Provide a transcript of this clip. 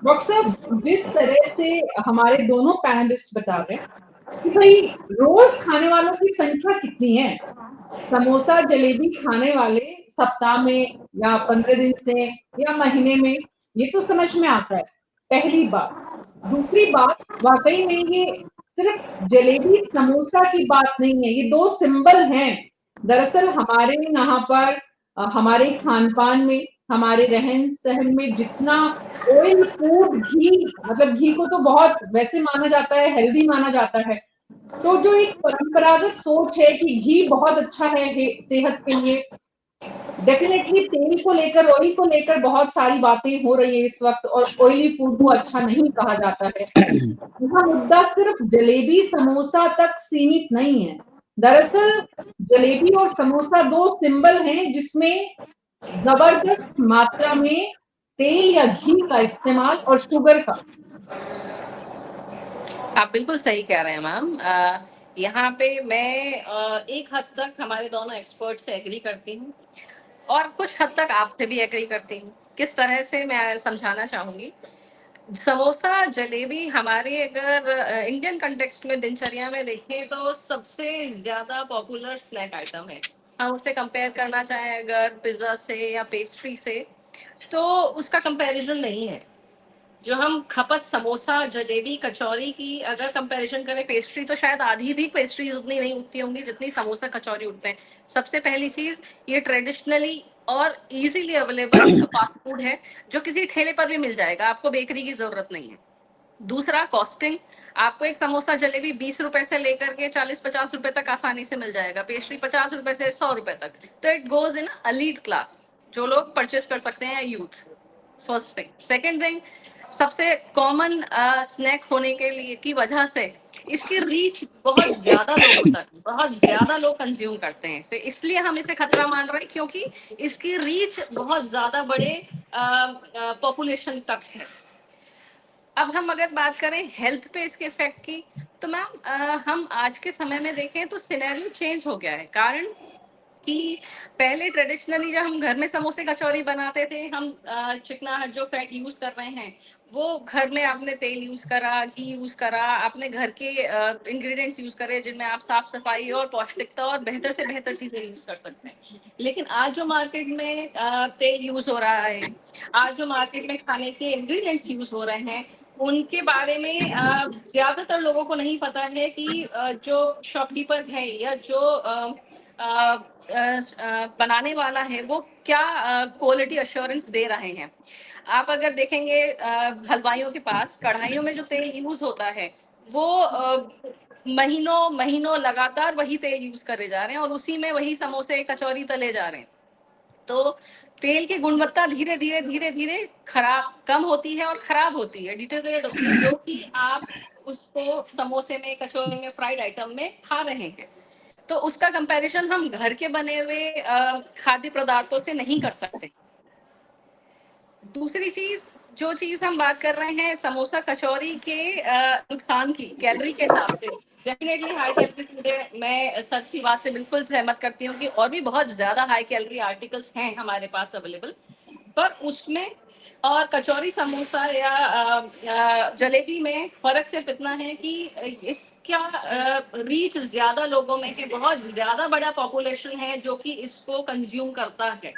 Doctor साहब, जिस तरह से हमारे दोनों पैनलिस्ट बता रहे हैं कि भाई रोज खाने वालों की संख्या कितनी है। समोसा जलेबी खाने वाले सप्ताह में या 15 दिन से या महीने में, ये तो समझ में आता है। पहली बात। दूसरी बात, वाकई में ये सिर्फ जलेबी समोसा की बात नहीं है, ये दो सिंबल हैं। दरअसल हमारे यहाँ पर हमारे खान पान में, हमारे रहन सहन में जितना ऑयल फूड घी, मतलब घी को तो बहुत वैसे माना जाता है, हेल्दी माना जाता है। तो जो एक परंपरागत सोच है कि घी बहुत अच्छा है सेहत के लिए, डेफिनेटली तेल को लेकर, ऑयल को लेकर बहुत सारी बातें हो रही है इस वक्त, और ऑयली फूड को अच्छा नहीं कहा जाता है। यहाँ मुद्दा सिर्फ जलेबी समोसा तक सीमित नहीं है। दरअसल जलेबी और समोसा दो सिंबल हैं जिसमें जबरदस्त मात्रा में तेल या घी का इस्तेमाल और शुगर का। आप बिल्कुल सही कह रहे हैं मैम। यहाँ पे मैं एक हद तक हमारे दोनों एक्सपर्ट से एग्री करती हूँ और कुछ हद तक आपसे भी एग्री करती हूँ। किस तरह से मैं समझाना चाहूंगी। समोसा जलेबी हमारे अगर इंडियन कंटेक्स्ट में दिनचर्या में देखें तो सबसे ज्यादा पॉपुलर स्नैक आइटम है। हम उसे कंपेयर करना चाहें अगर पिज्जा से या पेस्ट्री से, तो उसका कंपैरिजन नहीं है। जो हम खपत समोसा जलेबी कचौरी की अगर कंपैरिजन करें, पेस्ट्री तो शायद आधी भी पेस्ट्रीज उतनी नहीं उगती होंगी जितनी समोसा कचौरी उगते हैं। सबसे पहली चीज, ये ट्रेडिशनली और इजीली अवेलेबल फास्ट फूड है जो किसी ठेले पर भी मिल जाएगा, आपको बेकरी की जरूरत नहीं है। दूसरा, कॉस्टिंग। आपको एक समोसा जलेबी 20 रुपए से लेकर के 40-50 रुपए तक आसानी से मिल जाएगा, पेस्ट्री 50 रुपए से 100 रुपए तक। तो it goes in elite class, जो लोग परचेस कर सकते हैं, youth. First thing. Second thing, सबसे कॉमन स्नैक होने के लिए की वजह से इसकी रीच बहुत ज्यादा लोग कंज्यूम करते हैं इसे, इसलिए हम इसे खतरा मान रहे हैं क्योंकि इसकी रीच बहुत ज्यादा बड़े पॉपुलेशन तक है। अब हम अगर बात करें हेल्थ पे इसके इफेक्ट की, तो मैम हम आज के समय में देखें तो सिनेरियो चेंज हो गया है। कारण कि पहले ट्रेडिशनली जब हम घर में समोसे कचौरी बनाते थे, हम चिकना जो फैट यूज कर रहे हैं वो घर में आपने तेल यूज करा, घी यूज करा, आपने घर के इंग्रेडिएंट्स यूज करे जिनमें आप साफ सफाई और पौष्टिकता और बेहतर से बेहतर चीजें यूज कर सकते हैं। लेकिन आज जो मार्केट में तेल यूज हो रहा है, आज जो मार्केट में खाने के इंग्रेडिएंट्स यूज हो रहे हैं, उनके बारे में ज्यादातर लोगों को नहीं पता है कि जो शॉपकीपर है या जो बनाने वाला है वो क्या क्वालिटी अश्योरेंस दे रहे हैं। आप अगर देखेंगे हलवाइयों के पास कढ़ाइयों में जो तेल यूज होता है वो महीनों महीनों लगातार वही तेल यूज करे जा रहे हैं और उसी में वही समोसे कचौरी तले जा रहे हैं। तो तेल की गुणवत्ता धीरे धीरे खराब कम होती है और खराब होती है, डिटेरियोरेट होती है, जो कि आप उसको समोसे में कचौरी में फ्राइड आइटम में खा रहे हैं। तो उसका कंपैरिजन हम घर के बने हुए खाद्य पदार्थों से नहीं कर सकते। दूसरी चीज, जो चीज हम बात कर रहे हैं समोसा कचौरी के नुकसान की कैलोरी के हिसाब से, डेफिनेटली हाई कैलोरी फूड है। मैं सच की बात से बिल्कुल सहमत करती हूँ कि और भी बहुत ज्यादा हाई कैलोरी आर्टिकल्स हैं हमारे पास अवेलेबल, पर उसमें और कचौरी समोसा या जलेबी में फर्क सिर्फ इतना है कि इसका रीच ज्यादा लोगों में है, बहुत ज्यादा बड़ा पॉपुलेशन है जो कि इसको कंज्यूम करता है।